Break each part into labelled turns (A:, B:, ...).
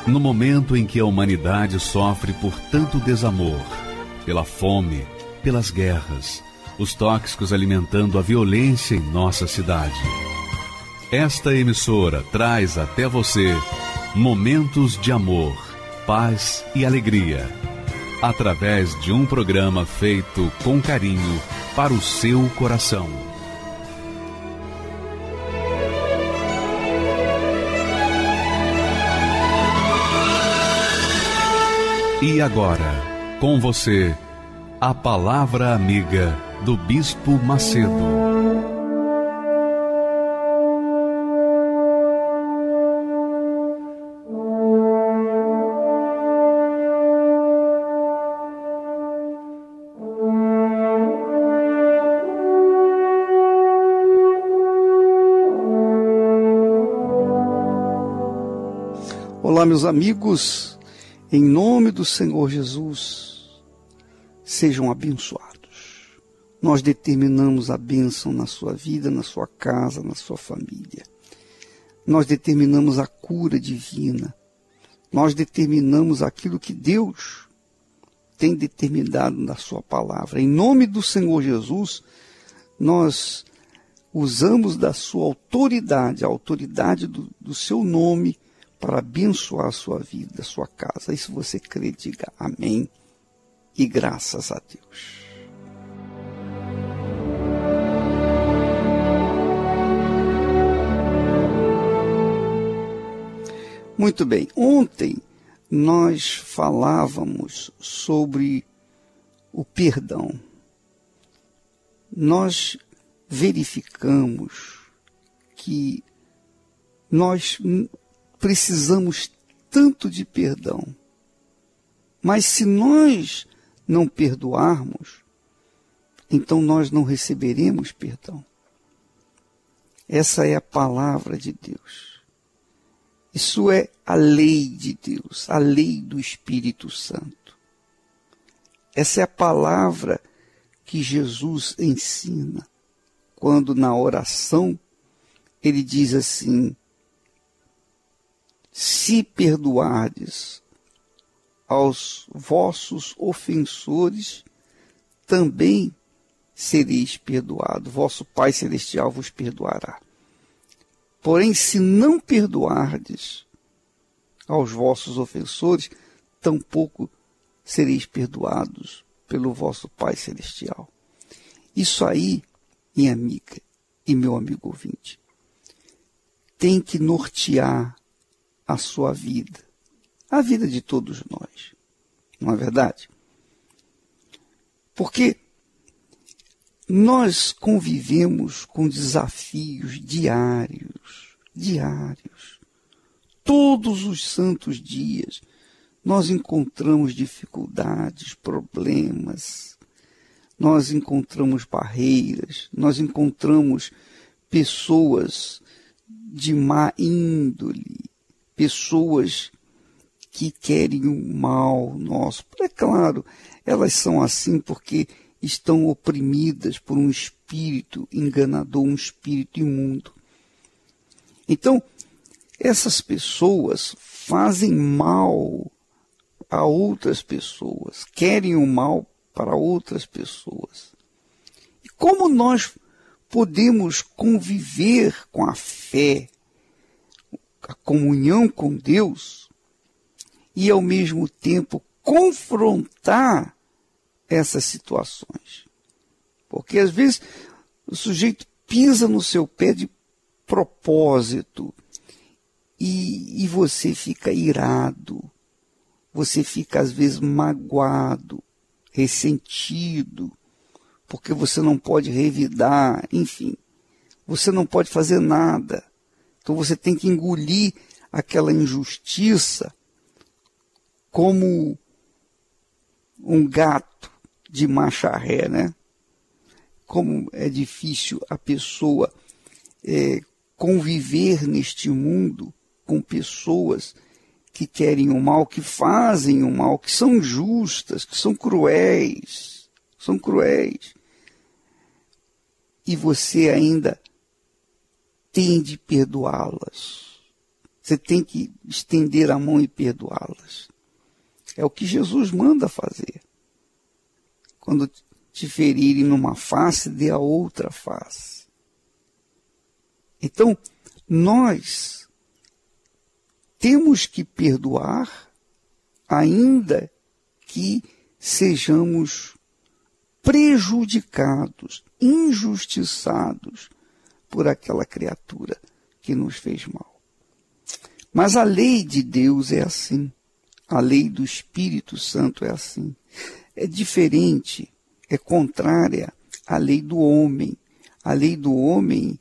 A: No momento em que a humanidade sofre por tanto desamor, pela fome, pelas guerras, os tóxicos alimentando a violência em nossa cidade. Esta emissora traz até você momentos de amor, paz e alegria, através de um programa feito com carinho para o seu coração. E agora, com você, a Palavra Amiga do Bispo Macedo.
B: Olá, meus amigos. Em nome do Senhor Jesus, sejam abençoados. Nós determinamos a bênção na sua vida, na sua casa, na sua família. Nós determinamos a cura divina. Nós determinamos aquilo que Deus tem determinado na sua palavra. Em nome do Senhor Jesus, nós usamos da sua autoridade, a autoridade do seu nome, para abençoar a sua vida, a sua casa. E se você crê, diga amém e graças a Deus. Muito bem, ontem nós falávamos sobre o perdão. Nós verificamos que nós precisamos tanto de perdão. Mas se nós não perdoarmos, então nós não receberemos perdão. Essa é a palavra de Deus. Isso é a lei de Deus, a lei do Espírito Santo. Essa é a palavra que Jesus ensina, quando na oração ele diz assim: se perdoardes aos vossos ofensores, também sereis perdoados. Vosso Pai Celestial vos perdoará. Porém, se não perdoardes aos vossos ofensores, tampouco sereis perdoados pelo vosso Pai Celestial. Isso aí, minha amiga e meu amigo ouvinte, tem que nortear a sua vida, a vida de todos nós, não é verdade? Porque nós convivemos com desafios diários, todos os santos dias nós encontramos dificuldades, problemas, nós encontramos barreiras, nós encontramos pessoas de má índole, pessoas que querem o mal nosso. É claro, elas são assim porque estão oprimidas por um espírito enganador, um espírito imundo. Então, essas pessoas fazem mal a outras pessoas, querem o mal para outras pessoas. E como nós podemos conviver com a fé, a comunhão com Deus, e ao mesmo tempo confrontar essas situações? Porque às vezes o sujeito pisa no seu pé de propósito e você fica irado, você fica às vezes magoado, ressentido, porque você não pode revidar, enfim, você não pode fazer nada. Então você tem que engolir aquela injustiça como um gato de macharré, né? Como é difícil a pessoa conviver neste mundo com pessoas que querem o mal, que fazem o mal, que são injustas, que são cruéis. E você ainda tem de perdoá-las. Você tem que estender a mão e perdoá-las. É o que Jesus manda fazer. Quando te ferirem numa face, dê a outra face. Então, nós temos que perdoar, ainda que sejamos prejudicados, injustiçados por aquela criatura que nos fez mal. Mas a lei de Deus é assim. A lei do Espírito Santo é assim. É diferente, é contrária à lei do homem. A lei do homem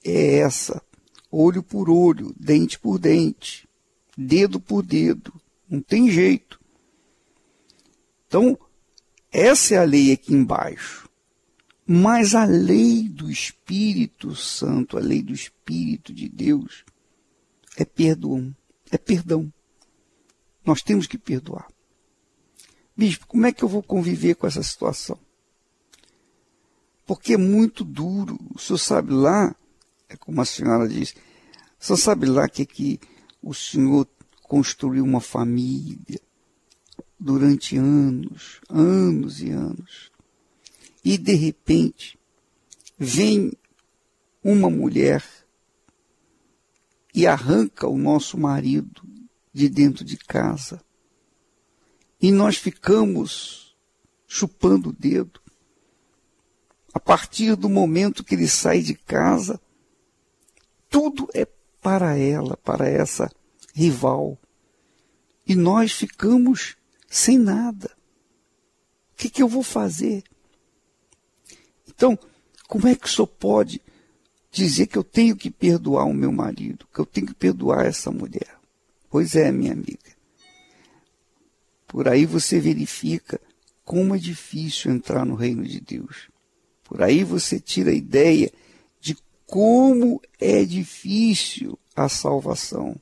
B: é essa: olho por olho, dente por dente, dedo por dedo. Não tem jeito. Então, essa é a lei aqui embaixo. Mas a lei do Espírito Santo, a lei do Espírito de Deus, é perdão. É perdão. Nós temos que perdoar. Bispo, como é que eu vou conviver com essa situação? Porque é muito duro. O senhor sabe lá, é como a senhora diz, o senhor sabe lá que o senhor construiu uma família durante anos, anos e anos. E, de repente, vem uma mulher e arranca o nosso marido de dentro de casa. E nós ficamos chupando o dedo. A partir do momento que ele sai de casa, tudo é para ela, para essa rival. E nós ficamos sem nada. O que eu vou fazer? Então, como é que o senhor pode dizer que eu tenho que perdoar o meu marido, que eu tenho que perdoar essa mulher? Pois é, minha amiga. Por aí você verifica como é difícil entrar no reino de Deus. Por aí você tira a ideia de como é difícil a salvação.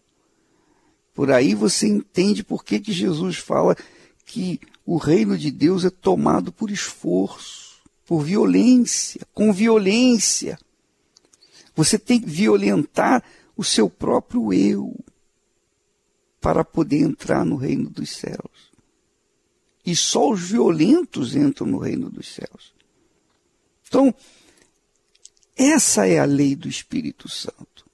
B: Por aí você entende por que Jesus fala que o reino de Deus é tomado por esforço, por violência, com violência. Você tem que violentar o seu próprio eu para poder entrar no reino dos céus. E só os violentos entram no reino dos céus. Então, essa é a lei do Espírito Santo.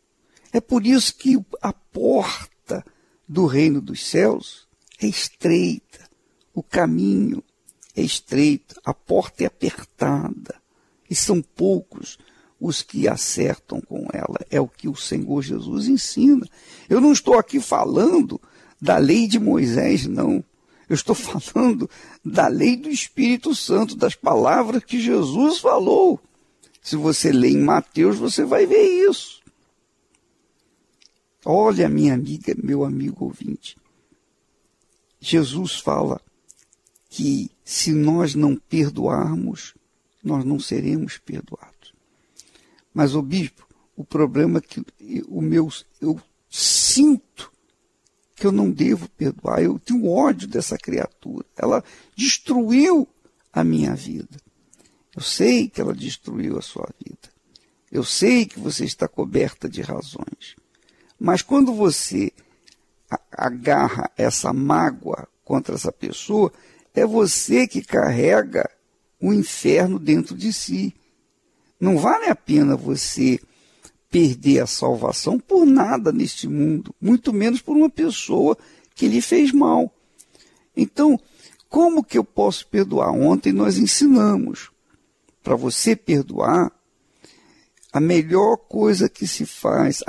B: É por isso que a porta do reino dos céus é estreita, o caminho é estreito, a porta é apertada, e são poucos os que acertam com ela. É o que o Senhor Jesus ensina. Eu não estou aqui falando da lei de Moisés, não. Eu estou falando da lei do Espírito Santo, das palavras que Jesus falou. Se você lê em Mateus, você vai ver isso. Olha, minha amiga, meu amigo ouvinte. Jesus fala que se nós não perdoarmos, nós não seremos perdoados. Mas, ô bispo, o problema é que eu sinto que eu não devo perdoar. Eu tenho ódio dessa criatura. Ela destruiu a minha vida. Eu sei que ela destruiu a sua vida. Eu sei que você está coberta de razões. Mas quando você agarra essa mágoa contra essa pessoa, é você que carrega o inferno dentro de si. Não vale a pena você perder a salvação por nada neste mundo, muito menos por uma pessoa que lhe fez mal. Então, como que eu posso perdoar? Ontem nós ensinamos, para você perdoar, a melhor coisa que se faz,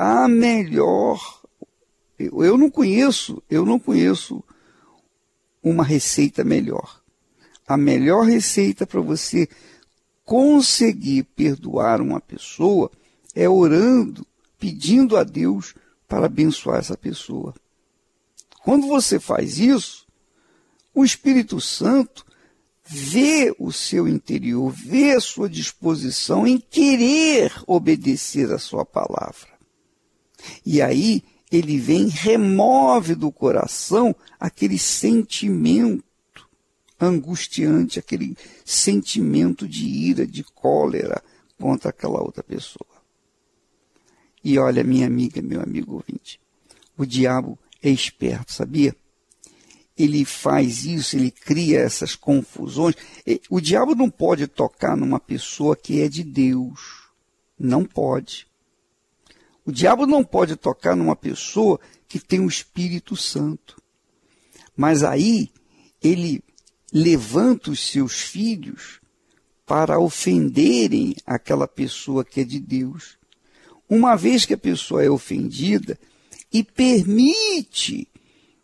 B: eu não conheço uma receita melhor. A melhor receita para você conseguir perdoar uma pessoa é orando, pedindo a Deus para abençoar essa pessoa. Quando você faz isso, o Espírito Santo vê o seu interior, vê a sua disposição em querer obedecer a sua palavra. E aí ele vem, remove do coração aquele sentimento angustiante, aquele sentimento de ira, de cólera contra aquela outra pessoa. E olha, minha amiga, meu amigo ouvinte, O diabo é esperto, sabia? Ele faz isso, ele cria essas confusões. O diabo não pode tocar numa pessoa que é de Deus. Não pode. O diabo não pode tocar numa pessoa que tem o Espírito Santo. Mas aí ele levanta os seus filhos para ofenderem aquela pessoa que é de Deus. Uma vez que a pessoa é ofendida e permite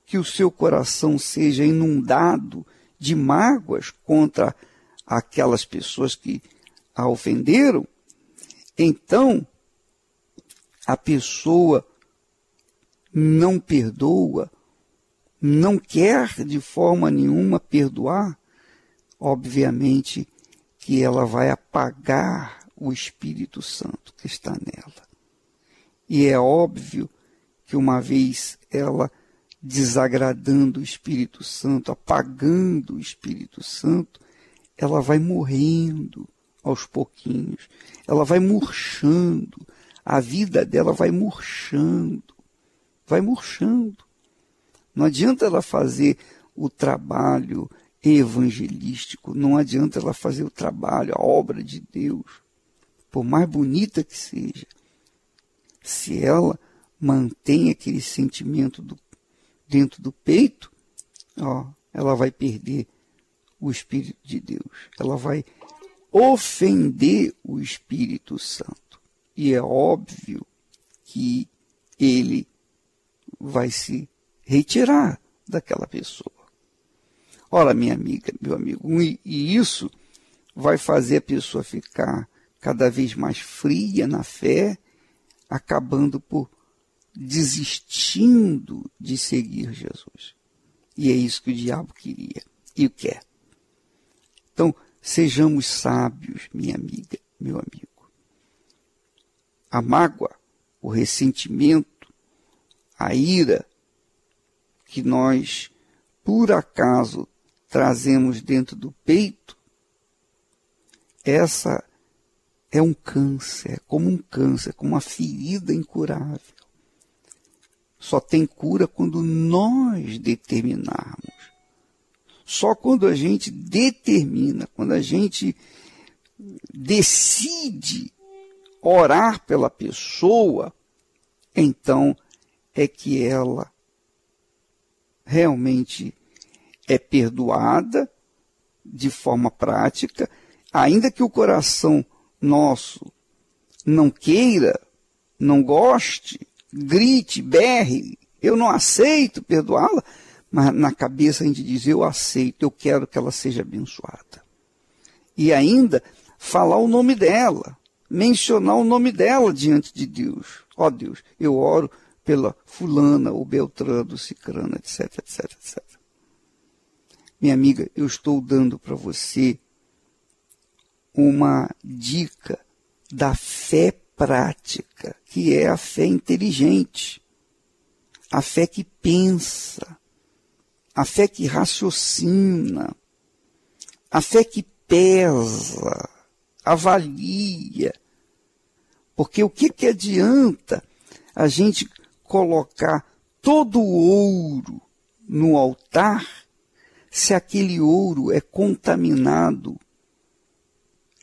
B: que o seu coração seja inundado de mágoas contra aquelas pessoas que a ofenderam, então a pessoa não perdoa, não quer de forma nenhuma perdoar, obviamente que ela vai apagar o Espírito Santo que está nela. E é óbvio que uma vez ela desagradando o Espírito Santo, apagando o Espírito Santo, ela vai morrendo aos pouquinhos, ela vai murchando, a vida dela vai murchando. Não adianta ela fazer o trabalho evangelístico, não adianta ela fazer o trabalho, a obra de Deus, por mais bonita que seja, se ela mantém aquele sentimento dentro do peito, ela vai perder o Espírito de Deus, ela vai ofender o Espírito Santo. E é óbvio que ele vai se retirar daquela pessoa. Ora, minha amiga, meu amigo, e isso vai fazer a pessoa ficar cada vez mais fria na fé, acabando por desistindo de seguir Jesus. E é isso que o diabo queria e quer. Então, sejamos sábios, minha amiga, meu amigo. A mágoa, o ressentimento, a ira que nós, por acaso, trazemos dentro do peito, essa é um câncer, como uma ferida incurável. Só tem cura quando nós determinarmos. Só quando a gente determina, quando a gente decide orar pela pessoa, então é que ela realmente é perdoada de forma prática, ainda que o coração nosso não queira, não goste, grite, berre, eu não aceito perdoá-la, mas na cabeça a gente diz, eu aceito, eu quero que ela seja abençoada. E ainda falar o nome dela, mencionar o nome dela diante de Deus. Ó Deus, eu oro pela fulana, ou beltrano, cicrana, etc, etc, etc. Minha amiga, eu estou dando para você uma dica da fé prática, que é a fé inteligente, a fé que pensa, a fé que raciocina, a fé que pesa, avalia. Porque o que adianta a gente colocar todo o ouro no altar se aquele ouro é contaminado,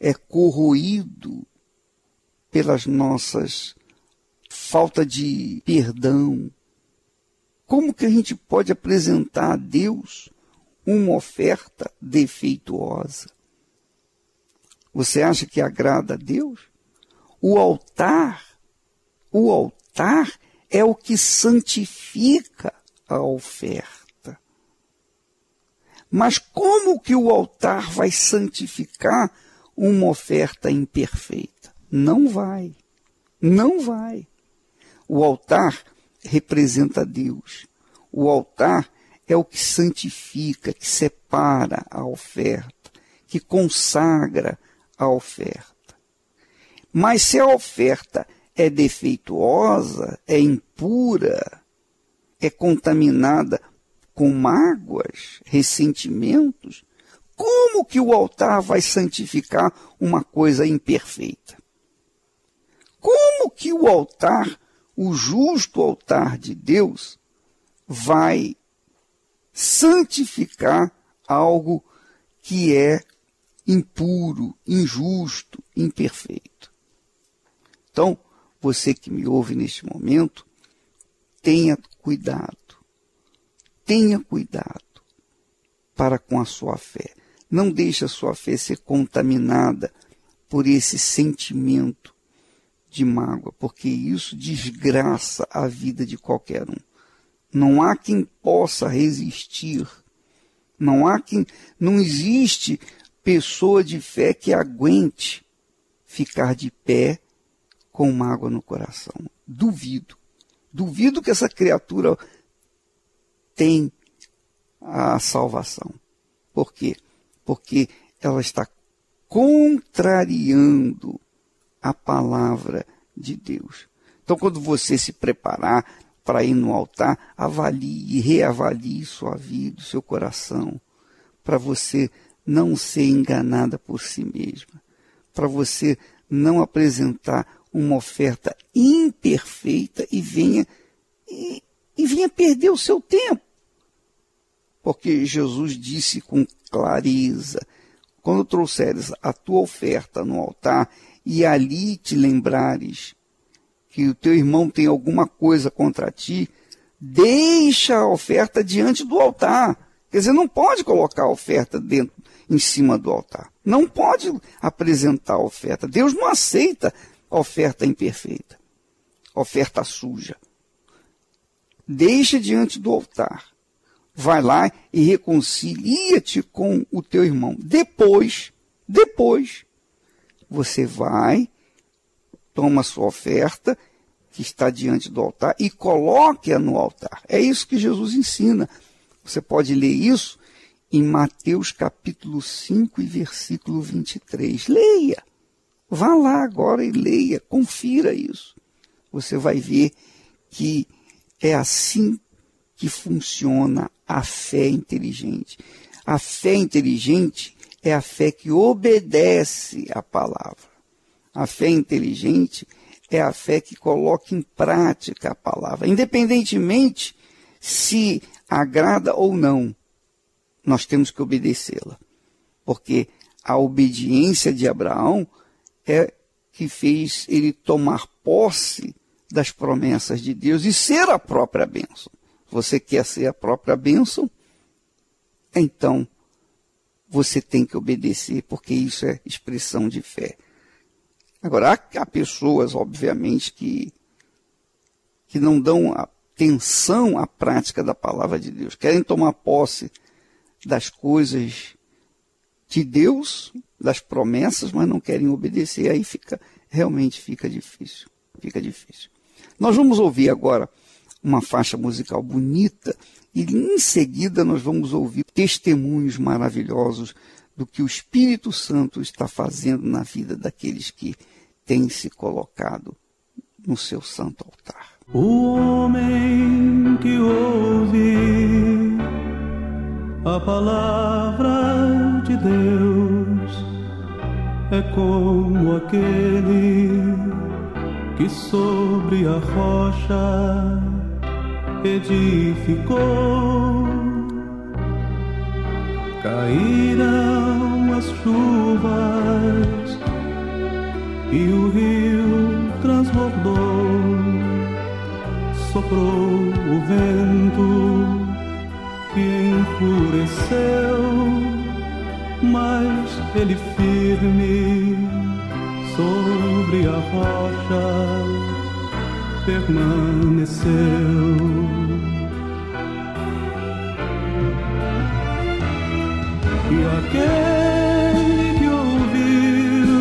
B: é corroído pelas nossas falta de perdão? Como que a gente pode apresentar a Deus uma oferta defeituosa? Você acha que agrada a Deus? O altar é o que santifica a oferta. Mas como que o altar vai santificar uma oferta imperfeita? Não vai. O altar representa Deus. O altar é o que santifica, que separa a oferta, que consagra a oferta. Mas se a oferta é defeituosa, é impura, é contaminada com mágoas, ressentimentos, como que o altar vai santificar uma coisa imperfeita? Como que o altar o justo altar de Deus vai santificar algo que é impuro, injusto, imperfeito. Então, você que me ouve neste momento, tenha cuidado para com a sua fé. Não deixe a sua fé ser contaminada por esse sentimento de mágoa, porque isso desgraça a vida de qualquer um. Não há quem possa resistir. Não existe pessoa de fé que aguente ficar de pé com mágoa no coração. Duvido que essa criatura tem a salvação. Por quê? Porque ela está contrariando a palavra de Deus. Então, quando você se preparar para ir no altar, avalie e reavalie sua vida, seu coração, para você não ser enganada por si mesma, para você não apresentar uma oferta imperfeita e venha perder o seu tempo. Porque Jesus disse com clareza, quando trouxeres a tua oferta no altar e ali te lembrares que o teu irmão tem alguma coisa contra ti, deixa a oferta diante do altar. Quer dizer, não pode colocar a oferta em cima do altar. Não pode apresentar a oferta. Deus não aceita a oferta imperfeita, oferta suja. Deixa diante do altar. Vai lá e reconcilia-te com o teu irmão. Depois, você vai, toma a sua oferta, que está diante do altar, e coloque-a no altar. É isso que Jesus ensina. Você pode ler isso em Mateus capítulo 5 e versículo 23. Leia. Vá lá agora e leia, confira isso. Você vai ver que é assim que funciona a fé inteligente. A fé inteligente é a fé que obedece à palavra. A fé inteligente é a fé que coloca em prática a palavra. Independentemente se agrada ou não, nós temos que obedecê-la. Porque a obediência de Abraão é que fez ele tomar posse das promessas de Deus e ser a própria bênção. Você quer ser a própria bênção? Então, você tem que obedecer, porque isso é expressão de fé. Agora, há pessoas, obviamente, que não dão atenção à prática da palavra de Deus. Querem tomar posse das coisas de Deus, das promessas, mas não querem obedecer. Aí realmente fica difícil. Nós vamos ouvir agora uma faixa musical bonita e em seguida nós vamos ouvir testemunhos maravilhosos do que o Espírito Santo está fazendo na vida daqueles que têm se colocado no seu santo altar.
C: O homem que ouve a palavra de Deus é como aquele que sobre a rocha edificou. Caíram as chuvas e o rio transbordou. Soprou o vento que enfureceu, mas ele firme sobre a rocha permaneceu. E aquele que ouviu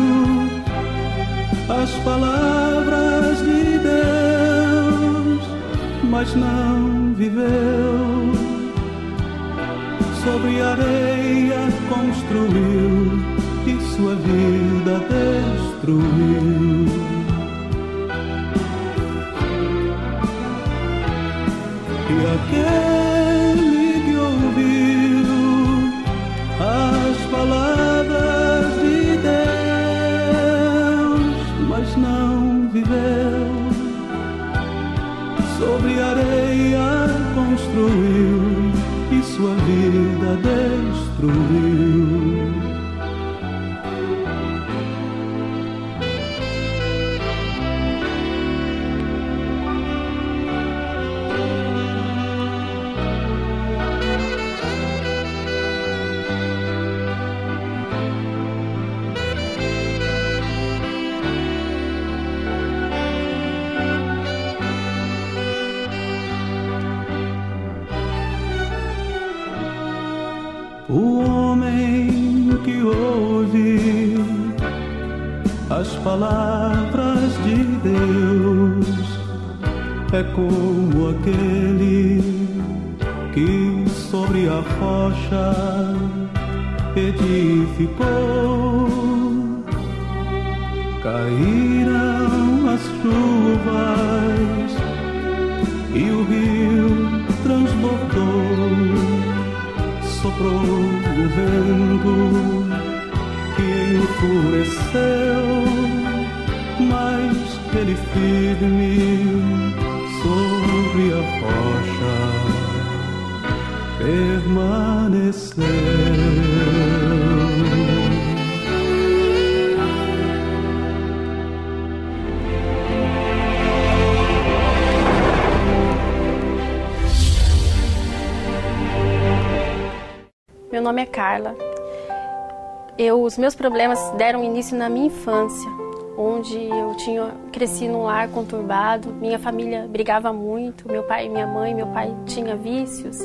C: as palavras de Deus, mas não viveu, sobre areia construiu e sua vida destruiu. E aquele que ouviu as palavras de Deus, mas não viveu, sobre areia construiu e sua vida destruiu. O homem que ouve as palavras de Deus é como aquele que sobre a rocha edificou. Caíram as chuvas e o rio transbordou. Soprou o vento que enfureceu, mas ele firme sobre a rocha permaneceu.
D: Meu nome é Carla. Os meus problemas deram início na minha infância, onde eu cresci num lar conturbado. Minha família brigava muito, meu pai e minha mãe. Meu pai tinha vícios,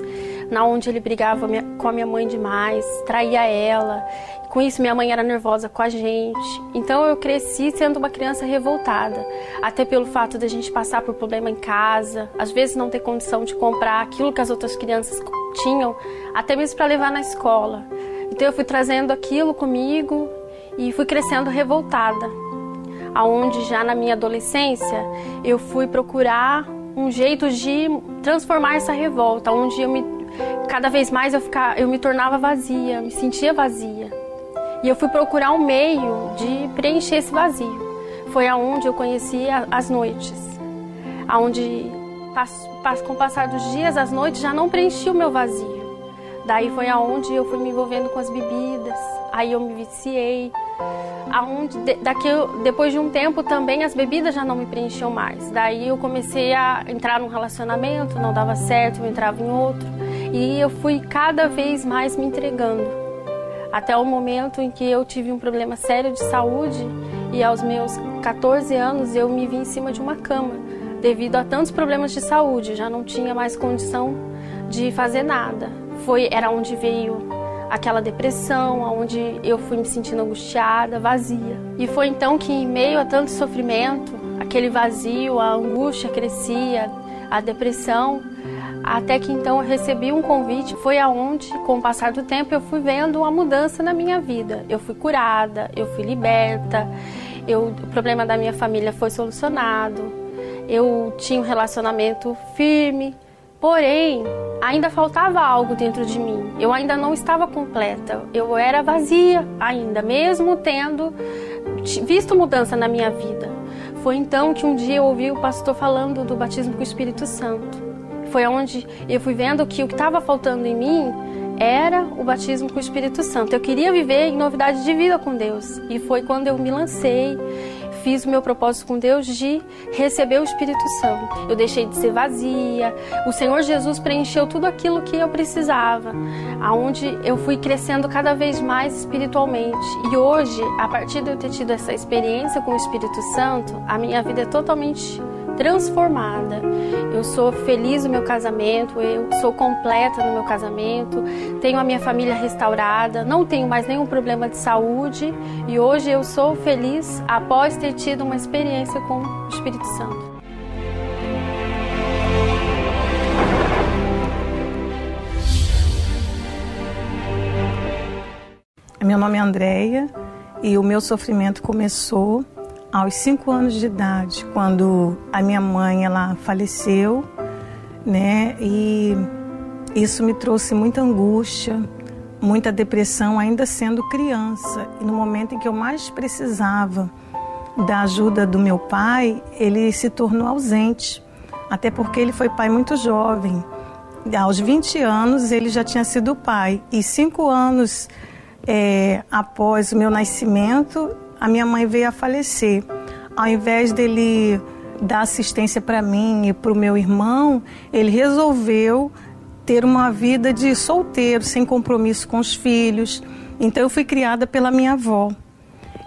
D: na onde ele brigava com a minha mãe demais, traía ela. Com isso, minha mãe era nervosa com a gente. Então, eu cresci sendo uma criança revoltada, até pelo fato de a gente passar por problema em casa, às vezes não ter condição de comprar aquilo que as outras crianças tinham, até mesmo para levar na escola. Então, eu fui trazendo aquilo comigo e fui crescendo revoltada, aonde já na minha adolescência eu fui procurar um jeito de transformar essa revolta, onde cada vez mais eu me tornava vazia, me sentia vazia. E eu fui procurar um meio de preencher esse vazio. Foi aonde eu conheci as noites, aonde com o passar dos dias, as noites já não preenchiam o meu vazio. Daí foi aonde eu fui me envolvendo com as bebidas, aí eu me viciei. Depois de um tempo também as bebidas já não me preenchiam mais. Daí eu comecei a entrar num relacionamento, não dava certo, eu entrava em outro. E eu fui cada vez mais me entregando. Até o momento em que eu tive um problema sério de saúde e aos meus 14 anos eu me vi em cima de uma cama. Devido a tantos problemas de saúde, já não tinha mais condição de fazer nada. Era onde veio aquela depressão, onde eu fui me sentindo angustiada, vazia. E foi então que, em meio a tanto sofrimento, aquele vazio, a angústia crescia, a depressão, até que então eu recebi um convite. Foi aonde, com o passar do tempo, eu fui vendo uma mudança na minha vida. Eu fui curada, eu fui liberta, o problema da minha família foi solucionado, eu tinha um relacionamento firme. Porém, ainda faltava algo dentro de mim. Eu ainda não estava completa. Eu era vazia ainda, mesmo tendo visto mudança na minha vida. Foi então que um dia eu ouvi o pastor falando do batismo com o Espírito Santo. Foi onde eu fui vendo que o que estava faltando em mim era o batismo com o Espírito Santo. Eu queria viver em novidade de vida com Deus. E foi quando eu me lancei, fiz o meu propósito com Deus de receber o Espírito Santo. Eu deixei de ser vazia, o Senhor Jesus preencheu tudo aquilo que eu precisava, aonde eu fui crescendo cada vez mais espiritualmente. E hoje, a partir de eu ter tido essa experiência com o Espírito Santo, a minha vida é totalmente transformada. Eu sou feliz no meu casamento, eu sou completa no meu casamento, tenho a minha família restaurada, não tenho mais nenhum problema de saúde e hoje eu sou feliz após ter tido uma experiência com o Espírito Santo.
E: Meu nome é Andréia e o meu sofrimento começou aos 5 anos de idade, quando a minha mãe ela faleceu, né? E isso me trouxe muita angústia, muita depressão, ainda sendo criança. E no momento em que eu mais precisava da ajuda do meu pai, ele se tornou ausente. até porque ele foi pai muito jovem. Aos 20 anos ele já tinha sido pai, e 5 anos após o meu nascimento, a minha mãe veio a falecer. Ao invés dele dar assistência para mim e para o meu irmão, ele resolveu ter uma vida de solteiro, sem compromisso com os filhos. Então eu fui criada pela minha avó.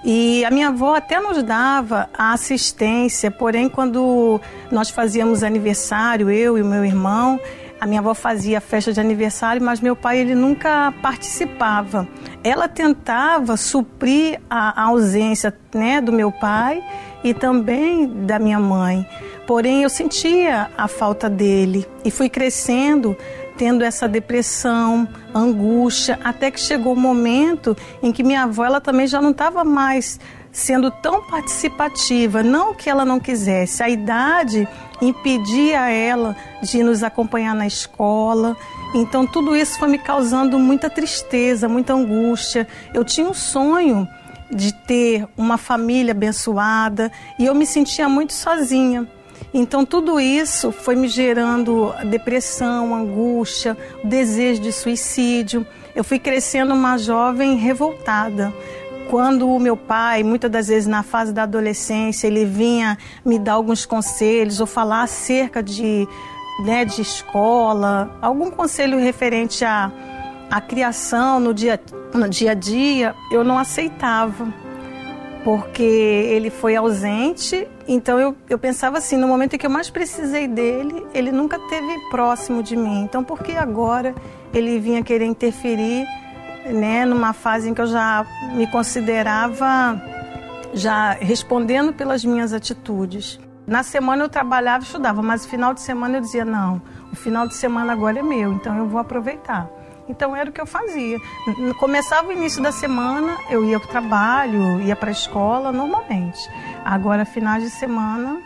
E: E a minha avó até nos dava a assistência, porém quando nós fazíamos aniversário, eu e o meu irmão, a minha avó fazia festa de aniversário, mas meu pai ele nunca participava. Ela tentava suprir a ausência, né, do meu pai e também da minha mãe. Porém, eu sentia a falta dele e fui crescendo, tendo essa depressão, angústia, até que chegou o momento em que minha avó ela também já não estava mais sendo tão participativa. Não que ela não quisesse, a idade impedia ela de nos acompanhar na escola. Então tudo isso foi me causando muita tristeza, muita angústia. Eu tinha um sonho de ter uma família abençoada e eu me sentia muito sozinha. Então tudo isso foi me gerando depressão, angústia, desejo de suicídio. Eu fui crescendo uma jovem revoltada. Quando o meu pai, muitas das vezes na fase da adolescência, ele vinha me dar alguns conselhos ou falar acerca de escola, algum conselho referente à criação no dia a dia, eu não aceitava, porque ele foi ausente. Então eu pensava assim, no momento em que eu mais precisei dele, ele nunca esteve próximo de mim. Então por que agora ele vinha querer interferir, né, numa fase em que eu já me considerava já respondendo pelas minhas atitudes? Na semana eu trabalhava e estudava, mas no final de semana eu dizia, não, o final de semana agora é meu, então eu vou aproveitar. Então era o que eu fazia. Começava o início da semana, eu ia para o trabalho, ia para a escola normalmente. Agora, finais de semana,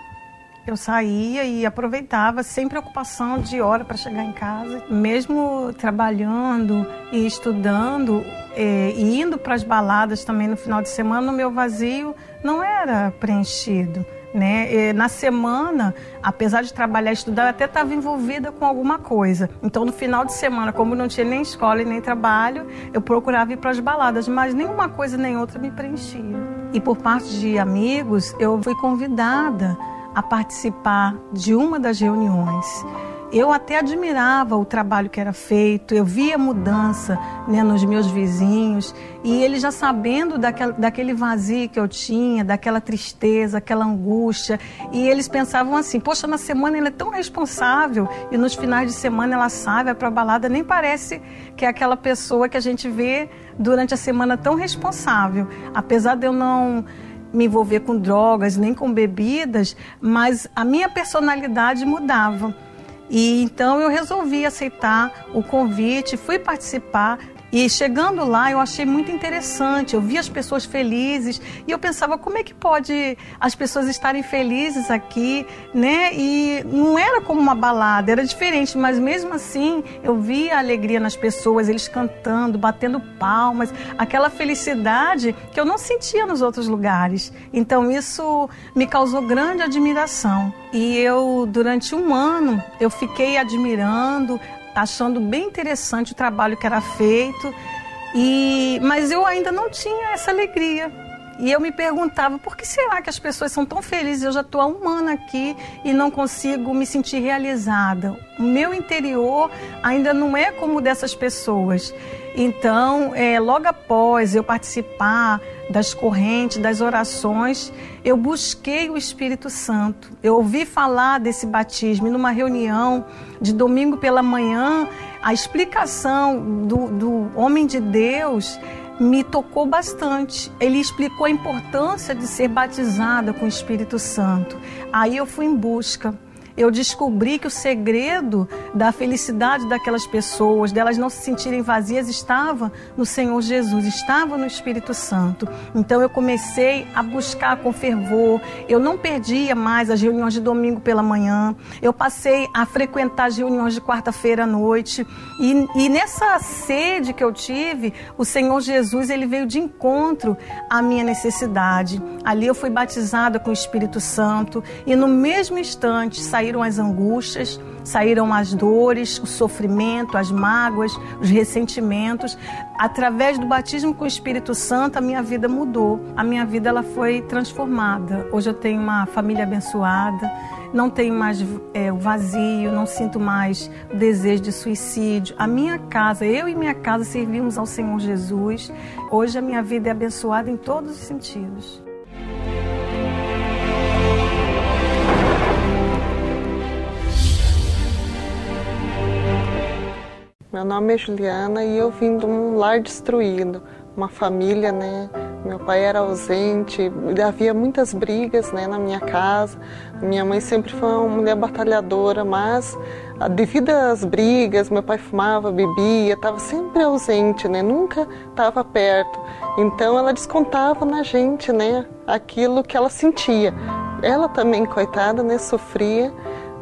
E: eu saía e aproveitava sem preocupação de hora para chegar em casa. Mesmo trabalhando e estudando e indo para as baladas também no final de semana, o meu vazio não era preenchido, né? Na semana, apesar de trabalhar e estudar, eu até estava envolvida com alguma coisa. Então, no final de semana, como não tinha nem escola e nem trabalho, eu procurava ir para as baladas, mas nenhuma coisa nem outra me preenchia. E por parte de amigos, eu fui convidada a participar de uma das reuniões. Eu até admirava o trabalho que era feito, eu via mudança, né, nos meus vizinhos, e eles já sabendo daquele vazio que eu tinha, daquela tristeza, aquela angústia, e eles pensavam assim, poxa, na semana ela é tão responsável, e nos finais de semana ela sai, vai para a balada, nem parece que é aquela pessoa que a gente vê durante a semana tão responsável. Apesar de eu não me envolver com drogas, nem com bebidas, mas a minha personalidade mudava. E então eu resolvi aceitar o convite, fui participar. E chegando lá, eu achei muito interessante, eu vi as pessoas felizes e eu pensava, como é que pode as pessoas estarem felizes aqui, né? E não era como uma balada, era diferente, mas mesmo assim eu vi a alegria nas pessoas, eles cantando, batendo palmas, aquela felicidade que eu não sentia nos outros lugares. Então isso me causou grande admiração. E eu, durante um ano, eu fiquei admirando, achando bem interessante o trabalho que era feito, mas eu ainda não tinha essa alegria. E eu me perguntava, por que será que as pessoas são tão felizes? Eu já estou há um ano aqui e não consigo me sentir realizada. O meu interior ainda não é como o dessas pessoas. Então, logo após eu participar das correntes, das orações, eu busquei o Espírito Santo. Eu ouvi falar desse batismo numa reunião de domingo pela manhã. A explicação do homem de Deus me tocou bastante. Ele explicou a importância de ser batizada com o Espírito Santo. Aí eu fui em busca. Eu descobri que o segredo da felicidade daquelas pessoas, delas não se sentirem vazias, estava no Senhor Jesus, estava no Espírito Santo. Então eu comecei a buscar com fervor. Eu não perdia mais as reuniões de domingo pela manhã. Eu passei a frequentar as reuniões de quarta-feira à noite. E nessa sede que eu tive, o Senhor Jesus, ele veio de encontro à minha necessidade. Ali eu fui batizada com o Espírito Santo e no mesmo instante saí saíram as angústias, saíram as dores, o sofrimento, as mágoas, os ressentimentos. Através do batismo com o Espírito Santo, a minha vida mudou. A minha vida ela foi transformada. Hoje eu tenho uma família abençoada, não tenho mais o vazio, não sinto mais o desejo de suicídio. A minha casa, eu e minha casa servimos ao Senhor Jesus. Hoje a minha vida é abençoada em todos os sentidos.
F: Meu nome é Juliana e eu vim de um lar destruído, uma família, né? Meu pai era ausente, havia muitas brigas, né, na minha casa. Minha mãe sempre foi uma mulher batalhadora, mas devido às brigas, meu pai fumava, bebia, estava sempre ausente, né? Nunca estava perto. Então ela descontava na gente, né, aquilo que ela sentia. Ela também, coitada, né, sofria.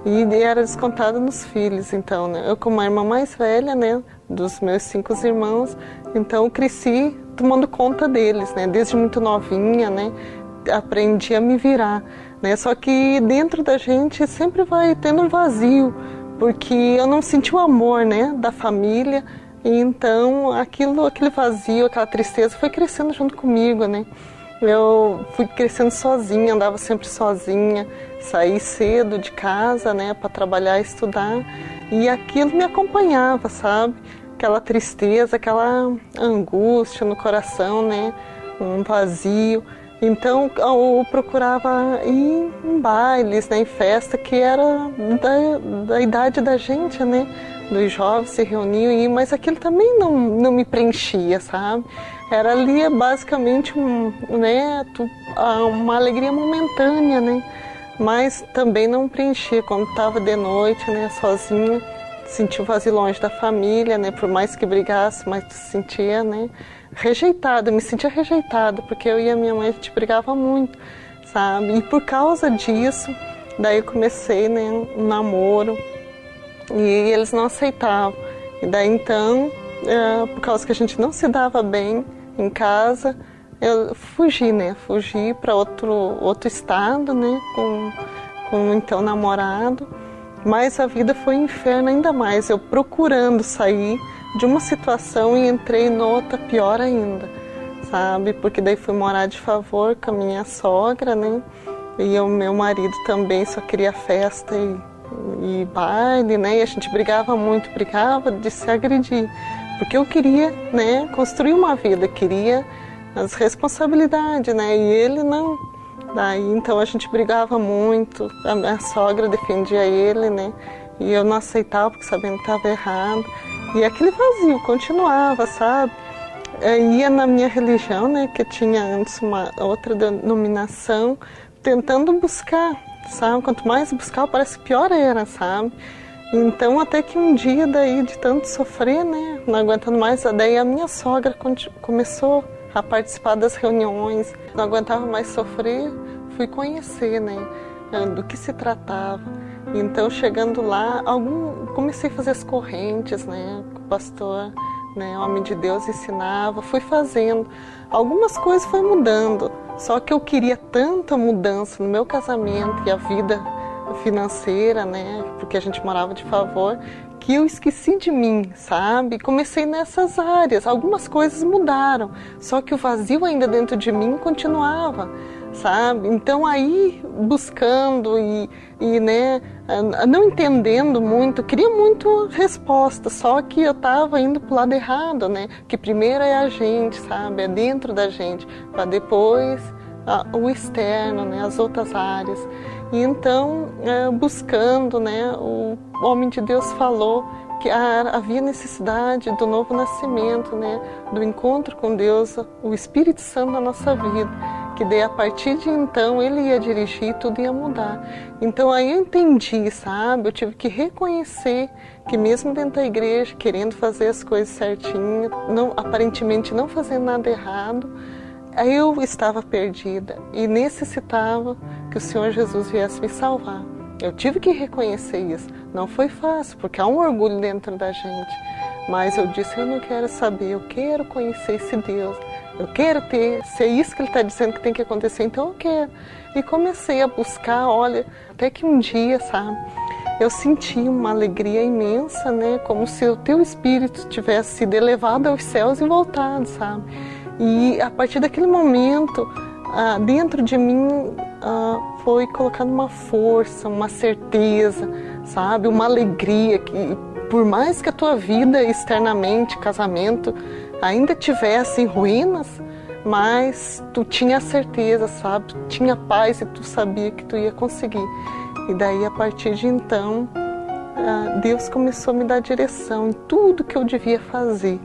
F: E era descontada nos filhos, então, né? Eu como a irmã mais velha, né, dos meus 5 irmãos, então cresci tomando conta deles, né? Desde muito novinha, né, aprendi a me virar, né? Só que dentro da gente sempre vai tendo um vazio, porque eu não senti o amor, né, da família, e então aquele vazio, aquela tristeza foi crescendo junto comigo, né? Eu fui crescendo sozinha, andava sempre sozinha, saí cedo de casa, né, para trabalhar e estudar, e aquilo me acompanhava, sabe? Aquela tristeza, aquela angústia no coração, né, um vazio. Então eu procurava ir em bailes, né, em festa que era da idade da gente, né, dos jovens se reuniam, mas aquilo também não me preenchia, sabe? Era ali basicamente uma alegria momentânea, né? Mas também não preenchia. Quando estava de noite, né, sozinha, sentia o vazio longe da família, né? Por mais que brigasse, mas se sentia, né, rejeitada. Me sentia rejeitada, porque eu e a minha mãe a gente brigava muito, sabe? E por causa disso, daí eu comecei, né, um namoro e eles não aceitavam. E daí então, por causa que a gente não se dava bem em casa, eu fugi, né? Fugi para outro estado, né? Com então namorado. Mas a vida foi um inferno ainda mais. Eu procurando sair de uma situação e entrei noutra pior ainda, sabe? Porque daí fui morar de favor com a minha sogra, né? E o meu marido também só queria festa e baile, né? E a gente brigava muito, brigava de se agredir. Porque eu queria, né, construir uma vida, queria as responsabilidades, né, e ele não. Daí, então a gente brigava muito, a minha sogra defendia ele, né, e eu não aceitava porque sabendo que estava errado. E aquele vazio continuava, sabe? Ia na minha religião, né, que tinha antes uma outra denominação, tentando buscar, sabe? Quanto mais buscar, parece pior era, sabe? Então, até que um dia, daí, de tanto sofrer, né, não aguentando mais, daí a minha sogra começou a participar das reuniões. Não aguentava mais sofrer, fui conhecer, né, do que se tratava. Então, chegando lá, comecei a fazer as correntes, né, que o pastor, né, homem de Deus, ensinava, fui fazendo. Algumas coisas foi mudando, só que eu queria tanta mudança no meu casamento e a vida financeira, né, porque a gente morava de favor, que eu esqueci de mim, sabe? Comecei nessas áreas, algumas coisas mudaram, só que o vazio ainda dentro de mim continuava, sabe? Então aí, buscando e né, não entendendo muito, queria muito resposta, só que eu estava indo para o lado errado, né? Que primeiro é a gente, sabe? É dentro da gente, para depois o externo, né? As outras áreas. E então, buscando, né, o homem de Deus falou que havia necessidade do novo nascimento, né, do encontro com Deus, o Espírito Santo na nossa vida, que daí a partir de então ele ia dirigir e tudo ia mudar. Então aí eu entendi, sabe, eu tive que reconhecer que mesmo dentro da igreja, querendo fazer as coisas certinho, aparentemente não fazendo nada errado, eu estava perdida e necessitava que o Senhor Jesus viesse me salvar. Eu tive que reconhecer isso. Não foi fácil, porque há um orgulho dentro da gente. Mas eu disse, eu não quero saber, eu quero conhecer esse Deus. eu quero ter, se é isso que ele está dizendo que tem que acontecer, então eu quero. E comecei a buscar, olha, até que um dia, sabe, eu senti uma alegria imensa, né, como se o teu espírito tivesse sido elevado aos céus e voltado, sabe. E a partir daquele momento, dentro de mim foi colocada uma força, uma certeza, sabe, uma alegria que, por mais que a tua vida externamente, casamento, ainda tivesse em ruínas, mas tu tinha certeza, sabe, tu tinha paz e tu sabia que tu ia conseguir. E daí, a partir de então, Deus começou a me dar direção em tudo que eu devia fazer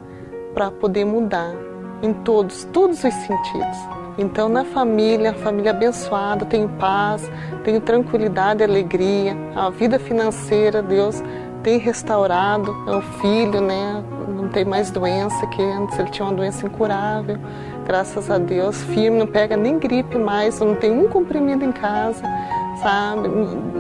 F: para poder mudar, em todos os sentidos. Então, na família, família abençoada, tenho paz, tenho tranquilidade, alegria. A vida financeira, Deus tem restaurado. O filho, né, não tem mais doença, que antes ele tinha uma doença incurável. Graças a Deus, firme, não pega nem gripe mais, não tem um comprimido em casa, sabe?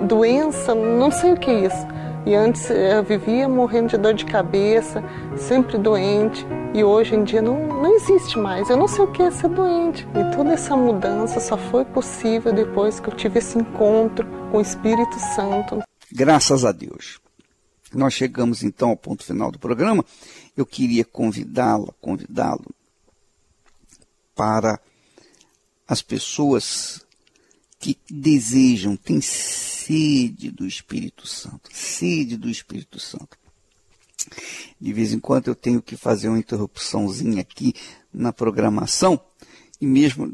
F: Doença, não sei o que é isso. E antes eu vivia morrendo de dor de cabeça, sempre doente. E hoje em dia não existe mais. Eu não sei o que é ser doente. E toda essa mudança só foi possível depois que eu tive esse encontro com o Espírito Santo.
B: Graças a Deus. Nós chegamos então ao ponto final do programa. Eu queria convidá-lo para as pessoas que desejam, têm sede do Espírito Santo. Sede do Espírito Santo. De vez em quando eu tenho que fazer uma interrupçãozinha aqui na programação, e mesmo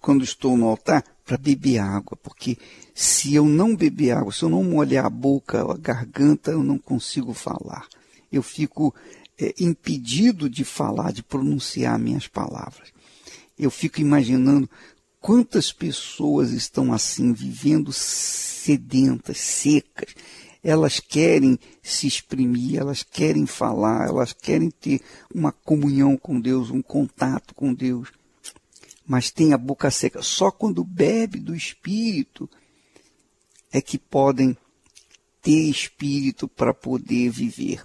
B: quando estou no altar, para beber água, porque se eu não beber água, se eu não molhar a boca, a garganta, eu não consigo falar. Eu fico impedido de falar, de pronunciar minhas palavras. Eu fico imaginando quantas pessoas estão assim, vivendo sedentas, secas. Elas querem se exprimir, elas querem falar, elas querem ter uma comunhão com Deus, um contato com Deus. Mas tem a boca seca. Só quando bebe do Espírito é que podem ter Espírito para poder viver.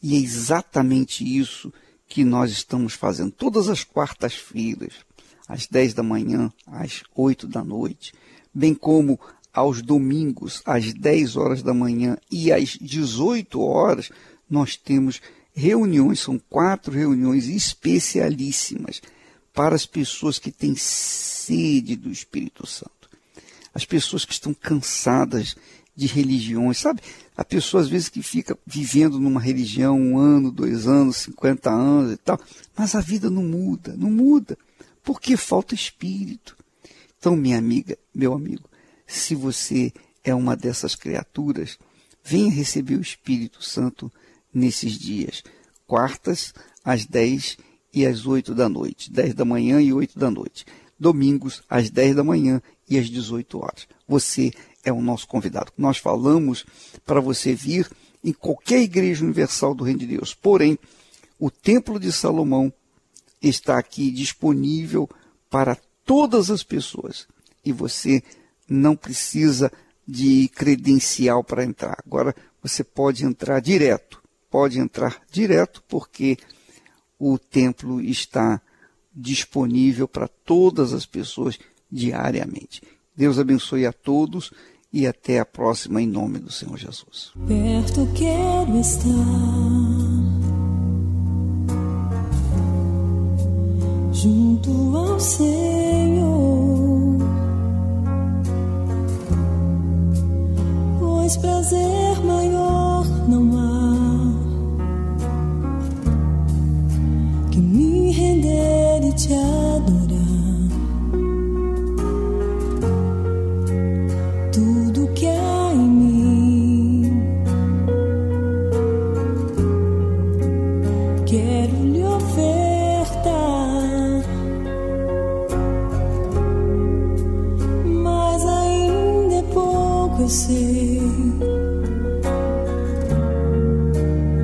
B: E é exatamente isso que nós estamos fazendo. Todas as quartas-feiras, às 10 da manhã, às 8 da noite, bem como aos domingos, às 10 horas da manhã e às 18 horas, nós temos reuniões, são 4 reuniões especialíssimas para as pessoas que têm sede do Espírito Santo. As pessoas que estão cansadas de religiões, sabe? A pessoa às vezes que fica vivendo numa religião 1 ano, 2 anos, 50 anos e tal, mas a vida não muda, porque falta Espírito. Então, minha amiga, meu amigo, se você é uma dessas criaturas, venha receber o Espírito Santo nesses dias, quartas, às 10 e às 8 da noite, 10 da manhã e 8 da noite, domingos, às 10 da manhã e às 18 horas. Você é o nosso convidado. Nós falamos para você vir em qualquer igreja universal do Reino de Deus, porém, o Templo de Salomão está aqui disponível para todas as pessoas, e você não precisa de credencial para entrar. Agora você pode entrar direto porque o templo está disponível para todas as pessoas diariamente. Deus abençoe a todos e até a próxima em nome do Senhor Jesus.
G: Perto quero estar, junto ao Senhor, pois prazer maior não há que me render e te adorar. Tudo que há em mim quero lhe ofertar, mas ainda é pouco, eu sei,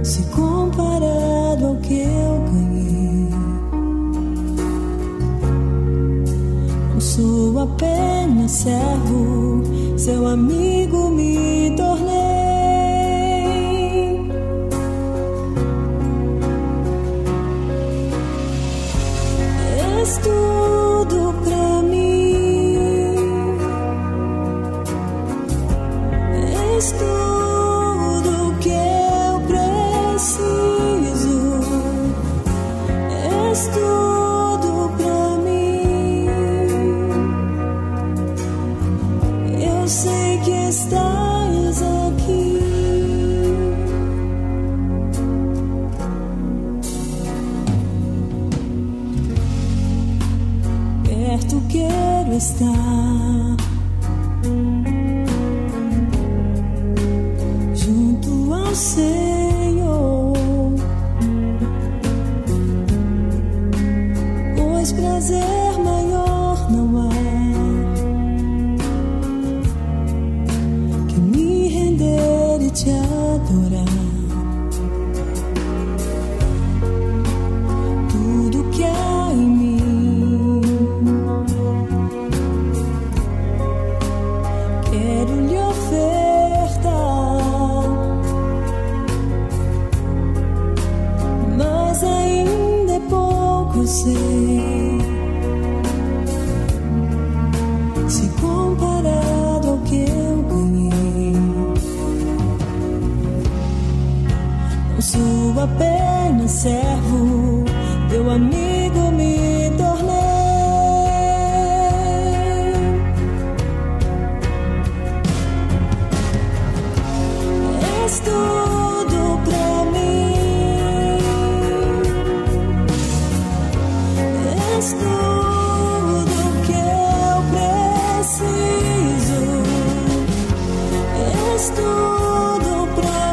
G: se comparado ao que eu ganhei. Não sou apenas servo, seu amigo me tornei. És tu És tudo que eu preciso, és tudo pra mim. Eu sei que estás aqui. Perto quero estar, junto ao Senhor, pois prazer maior não há que me render e te adorar. Tudo que há em mim quero lhe ofertar, mas ainda é pouco, eu sei, se comparado ao que eu ganhei. Não sou apenas servo, teu amigo me tornei. És tudo pra mim, és tudo que eu preciso, és tudo pra